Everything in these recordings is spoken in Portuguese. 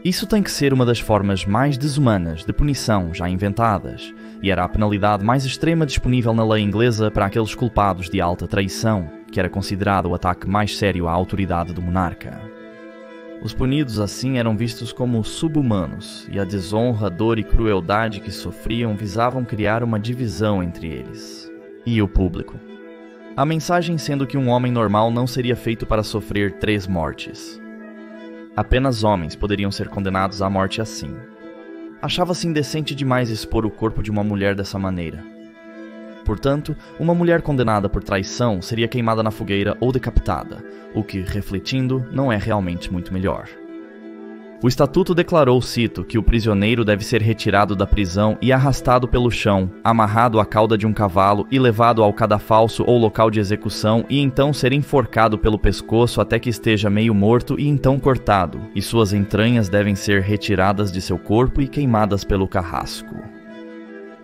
Isso tem que ser uma das formas mais desumanas de punição já inventadas, e era a penalidade mais extrema disponível na lei inglesa para aqueles culpados de alta traição, que era considerado o ataque mais sério à autoridade do monarca. Os punidos assim eram vistos como sub-humanos, e a desonra, dor e crueldade que sofriam visavam criar uma divisão entre eles e o público. A mensagem sendo que um homem normal não seria feito para sofrer 3 mortes. Apenas homens poderiam ser condenados à morte assim. Achava-se indecente demais expor o corpo de uma mulher dessa maneira. Portanto, uma mulher condenada por traição seria queimada na fogueira ou decapitada, o que, refletindo, não é realmente muito melhor. O estatuto declarou, cito, que o prisioneiro deve ser retirado da prisão e arrastado pelo chão, amarrado à cauda de um cavalo e levado ao cadafalso ou local de execução e então ser enforcado pelo pescoço até que esteja meio morto e então cortado, e suas entranhas devem ser retiradas de seu corpo e queimadas pelo carrasco.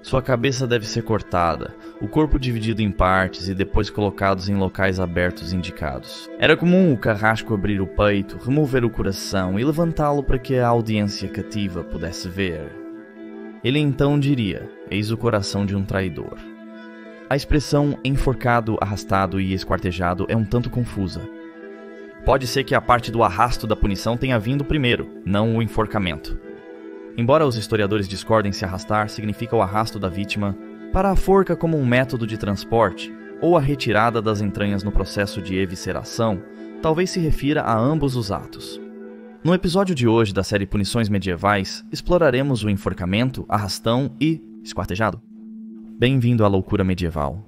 Sua cabeça deve ser cortada, o corpo dividido em partes e depois colocados em locais abertos indicados. Era comum o carrasco abrir o peito, remover o coração e levantá-lo para que a audiência cativa pudesse ver. Ele então diria: eis o coração de um traidor. A expressão enforcado, arrastado e esquartejado é um tanto confusa. Pode ser que a parte do arrasto da punição tenha vindo primeiro, não o enforcamento. Embora os historiadores discordem se arrastar significa o arrasto da vítima para a forca como um método de transporte, ou a retirada das entranhas no processo de evisceração, talvez se refira a ambos os atos. No episódio de hoje da série Punições Medievais, exploraremos o enforcamento, arrastão e esquartejado. Bem-vindo à loucura medieval.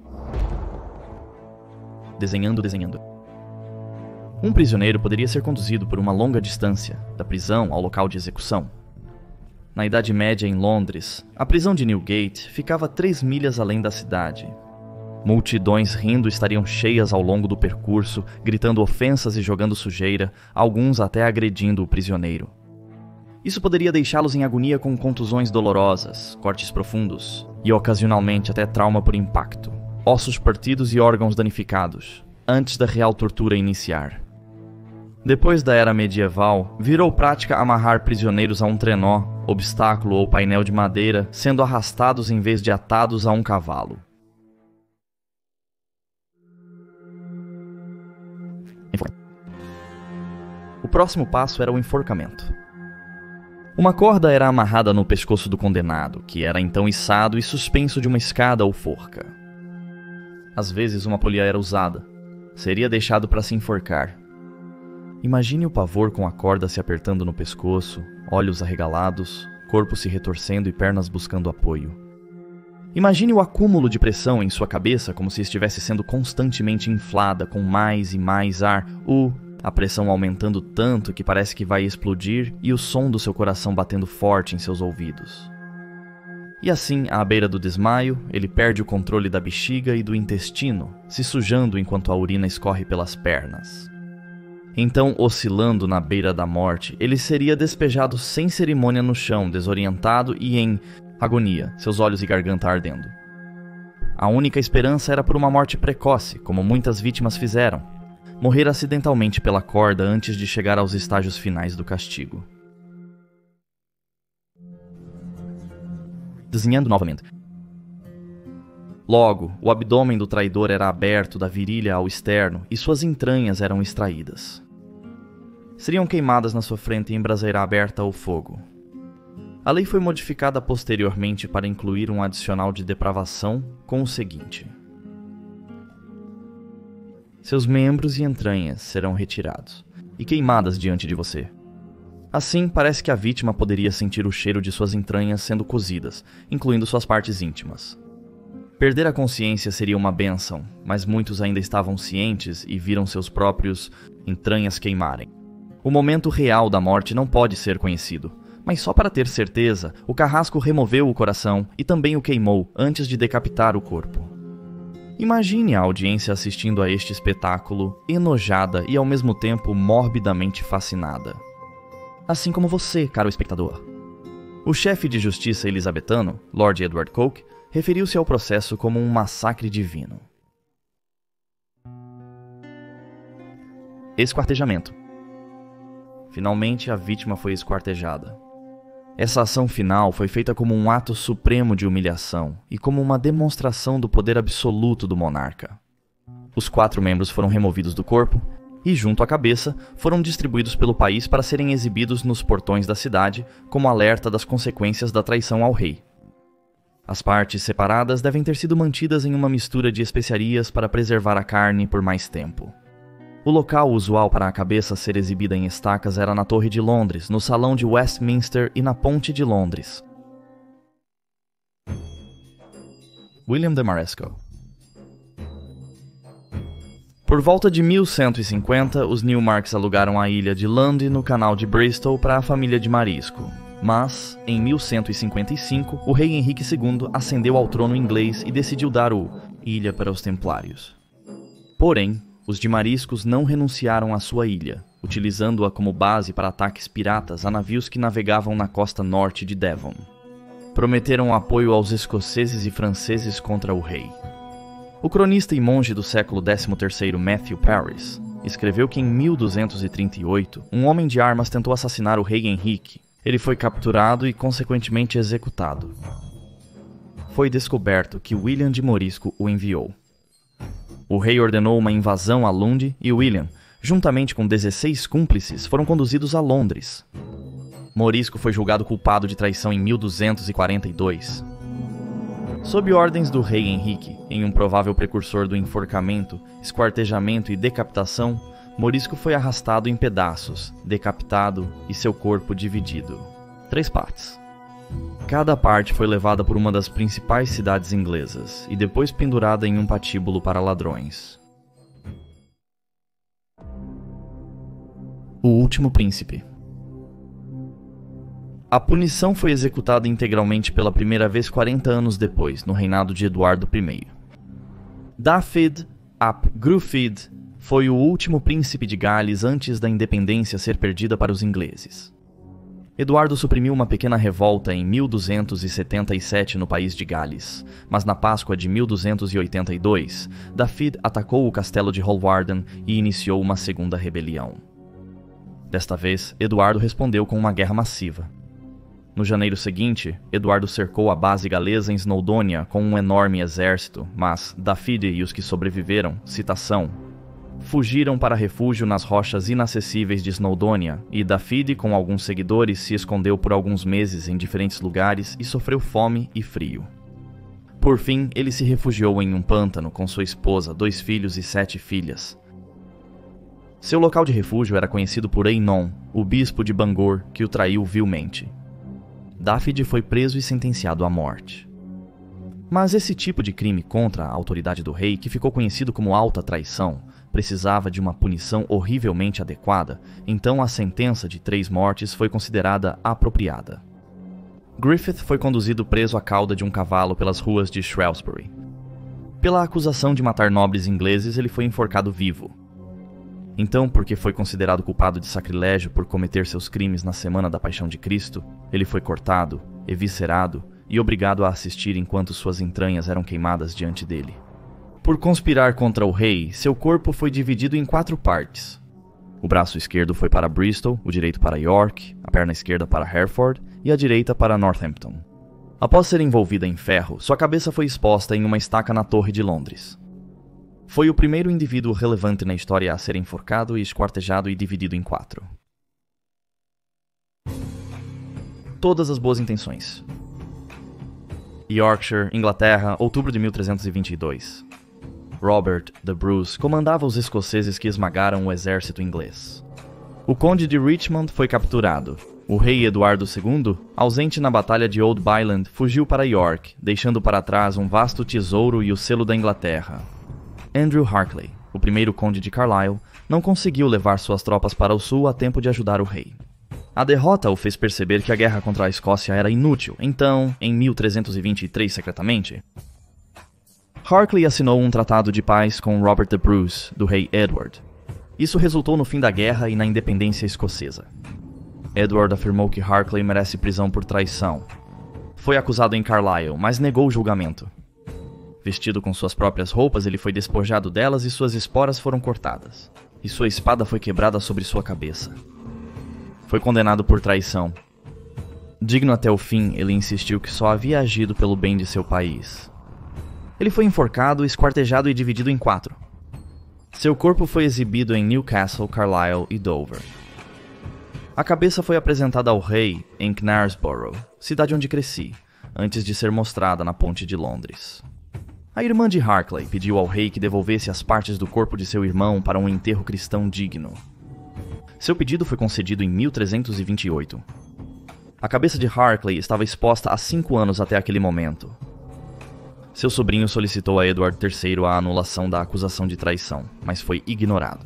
Desenhando. Um prisioneiro poderia ser conduzido por uma longa distância, da prisão ao local de execução. Na Idade Média, em Londres, a prisão de Newgate ficava 3 milhas além da cidade. Multidões rindo estariam cheias ao longo do percurso, gritando ofensas e jogando sujeira, alguns até agredindo o prisioneiro. Isso poderia deixá-los em agonia com contusões dolorosas, cortes profundos e ocasionalmente até trauma por impacto, ossos partidos e órgãos danificados, antes da real tortura iniciar. Depois da era medieval, virou prática amarrar prisioneiros a um trenó, obstáculo ou painel de madeira, sendo arrastados em vez de atados a um cavalo. O próximo passo era o enforcamento. Uma corda era amarrada no pescoço do condenado, que era então içado e suspenso de uma escada ou forca. Às vezes uma polia era usada. Seria deixado para se enforcar. Imagine o pavor com a corda se apertando no pescoço, olhos arregalados, corpo se retorcendo e pernas buscando apoio. Imagine o acúmulo de pressão em sua cabeça como se estivesse sendo constantemente inflada com mais e mais ar, a pressão aumentando tanto que parece que vai explodir e o som do seu coração batendo forte em seus ouvidos. E assim, à beira do desmaio, ele perde o controle da bexiga e do intestino, se sujando enquanto a urina escorre pelas pernas. Então, oscilando na beira da morte, ele seria despejado sem cerimônia no chão, desorientado e em agonia, seus olhos e garganta ardendo. A única esperança era por uma morte precoce, como muitas vítimas fizeram. Morrer acidentalmente pela corda antes de chegar aos estágios finais do castigo. Desenhando novamente. Logo, o abdômen do traidor era aberto da virilha ao externo e suas entranhas eram extraídas. Seriam queimadas na sua frente em braseira aberta ao fogo. A lei foi modificada posteriormente para incluir um adicional de depravação com o seguinte: seus membros e entranhas serão retirados e queimadas diante de você. Assim, parece que a vítima poderia sentir o cheiro de suas entranhas sendo cozidas, incluindo suas partes íntimas. Perder a consciência seria uma bênção, mas muitos ainda estavam cientes e viram seus próprios entranhas queimarem. O momento real da morte não pode ser conhecido, mas só para ter certeza, o carrasco removeu o coração e também o queimou antes de decapitar o corpo. Imagine a audiência assistindo a este espetáculo, enojada e ao mesmo tempo morbidamente fascinada. Assim como você, caro espectador. O chefe de justiça elisabetano, Lord Edward Coke, referiu-se ao processo como um massacre divino. Esquartejamento. Finalmente, a vítima foi esquartejada. Essa ação final foi feita como um ato supremo de humilhação e como uma demonstração do poder absoluto do monarca. Os 4 membros foram removidos do corpo e, junto à cabeça, foram distribuídos pelo país para serem exibidos nos portões da cidade como alerta das consequências da traição ao rei. As partes separadas devem ter sido mantidas em uma mistura de especiarias para preservar a carne por mais tempo. O local usual para a cabeça ser exibida em estacas era na Torre de Londres, no Salão de Westminster e na Ponte de Londres. William de Maresco. Por volta de 1150, os Newmarks alugaram a ilha de Lundy no canal de Bristol para a família de Marisco. Mas, em 1155, o rei Henrique II ascendeu ao trono inglês e decidiu dar ilha para os Templários. Porém, os de Mariscos não renunciaram à sua ilha, utilizando-a como base para ataques piratas a navios que navegavam na costa norte de Devon. Prometeram apoio aos escoceses e franceses contra o rei. O cronista e monge do século XIII Matthew Paris escreveu que em 1238 um homem de armas tentou assassinar o rei Henrique. Ele foi capturado e consequentemente executado. Foi descoberto que William de Morisco o enviou. O rei ordenou uma invasão a Lundy e William, juntamente com 16 cúmplices, foram conduzidos a Londres. Morisco foi julgado culpado de traição em 1242. Sob ordens do rei Henrique, em um provável precursor do enforcamento, esquartejamento e decapitação, Morisco foi arrastado em pedaços, decapitado e seu corpo dividido. 3 partes. Cada parte foi levada por uma das principais cidades inglesas e depois pendurada em um patíbulo para ladrões. O Último Príncipe. A punição foi executada integralmente pela primeira vez 40 anos depois, no reinado de Eduardo I. Dafydd ap Gruffudd foi o último príncipe de Gales antes da independência ser perdida para os ingleses. Eduardo suprimiu uma pequena revolta em 1277 no país de Gales, mas na Páscoa de 1282, Dafydd atacou o castelo de Holwarden e iniciou uma segunda rebelião. Desta vez, Eduardo respondeu com uma guerra massiva. No janeiro seguinte, Eduardo cercou a base galesa em Snowdonia com um enorme exército, mas Dafydd e os que sobreviveram, citação, fugiram para refúgio nas rochas inacessíveis de Snowdonia, e Dafydd, com alguns seguidores, se escondeu por alguns meses em diferentes lugares e sofreu fome e frio. Por fim, ele se refugiou em um pântano com sua esposa, 2 filhos e 7 filhas. Seu local de refúgio era conhecido por Einon, o bispo de Bangor, que o traiu vilmente. Dafydd foi preso e sentenciado à morte. Mas esse tipo de crime contra a autoridade do rei, que ficou conhecido como alta traição, precisava de uma punição horrivelmente adequada, então a sentença de 3 mortes foi considerada apropriada. Griffith foi conduzido preso à cauda de um cavalo pelas ruas de Shrewsbury. Pela acusação de matar nobres ingleses, ele foi enforcado vivo. Então, porque foi considerado culpado de sacrilégio por cometer seus crimes na Semana da Paixão de Cristo, ele foi cortado, eviscerado e obrigado a assistir enquanto suas entranhas eram queimadas diante dele. Por conspirar contra o rei, seu corpo foi dividido em 4 partes. O braço esquerdo foi para Bristol, o direito para York, a perna esquerda para Hereford e a direita para Northampton. Após ser envolvida em ferro, sua cabeça foi exposta em uma estaca na Torre de Londres. Foi o primeiro indivíduo relevante na história a ser enforcado e esquartejado e dividido em 4. Todas as boas intenções. Yorkshire, Inglaterra, outubro de 1322. Robert the Bruce comandava os escoceses que esmagaram o exército inglês. O conde de Richmond foi capturado. O rei Eduardo II, ausente na batalha de Old Byland, fugiu para York, deixando para trás um vasto tesouro e o selo da Inglaterra. Andrew Harclay, o primeiro conde de Carlisle, não conseguiu levar suas tropas para o sul a tempo de ajudar o rei. A derrota o fez perceber que a guerra contra a Escócia era inútil, então, em 1323 secretamente, Harclay assinou um tratado de paz com Robert the Bruce, do rei Edward. Isso resultou no fim da guerra e na independência escocesa. Edward afirmou que Harclay merece prisão por traição. Foi acusado em Carlisle, mas negou o julgamento. Vestido com suas próprias roupas, ele foi despojado delas e suas esporas foram cortadas. E sua espada foi quebrada sobre sua cabeça. Foi condenado por traição. Digno até o fim, ele insistiu que só havia agido pelo bem de seu país. Ele foi enforcado, esquartejado e dividido em 4. Seu corpo foi exibido em Newcastle, Carlisle e Dover. A cabeça foi apresentada ao rei em Knaresborough, cidade onde cresci, antes de ser mostrada na ponte de Londres. A irmã de Harclay pediu ao rei que devolvesse as partes do corpo de seu irmão para um enterro cristão digno. Seu pedido foi concedido em 1328. A cabeça de Harclay estava exposta há 5 anos até aquele momento. Seu sobrinho solicitou a Edward III a anulação da acusação de traição, mas foi ignorado.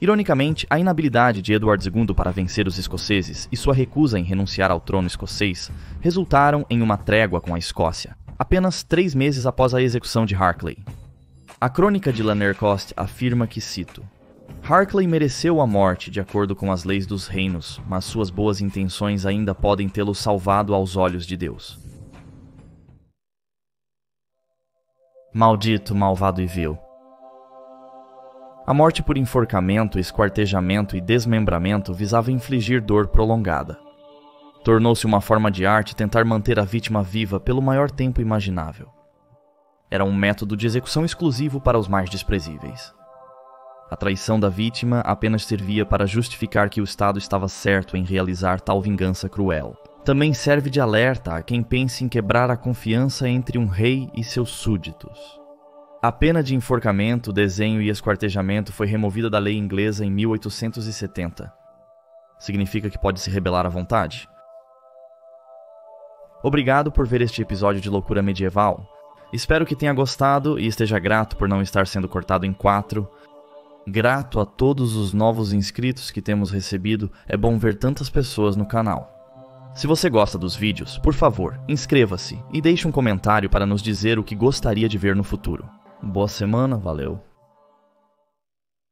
Ironicamente, a inabilidade de Edward II para vencer os escoceses e sua recusa em renunciar ao trono escocês resultaram em uma trégua com a Escócia, apenas 3 meses após a execução de Harclay. A crônica de Lanercost afirma que, cito, Harclay mereceu a morte de acordo com as leis dos reinos, mas suas boas intenções ainda podem tê-lo salvado aos olhos de Deus. Maldito, malvado e vil. A morte por enforcamento, esquartejamento e desmembramento visava infligir dor prolongada. Tornou-se uma forma de arte tentar manter a vítima viva pelo maior tempo imaginável. Era um método de execução exclusivo para os mais desprezíveis. A traição da vítima apenas servia para justificar que o Estado estava certo em realizar tal vingança cruel. Também serve de alerta a quem pense em quebrar a confiança entre um rei e seus súditos. A pena de enforcamento, desenho e esquartejamento foi removida da lei inglesa em 1870. Significa que pode se rebelar à vontade? Obrigado por ver este episódio de Loucura Medieval. Espero que tenha gostado e esteja grato por não estar sendo cortado em 4. Grato a todos os novos inscritos que temos recebido, é bom ver tantas pessoas no canal. Se você gosta dos vídeos, por favor, inscreva-se e deixe um comentário para nos dizer o que gostaria de ver no futuro. Boa semana, valeu!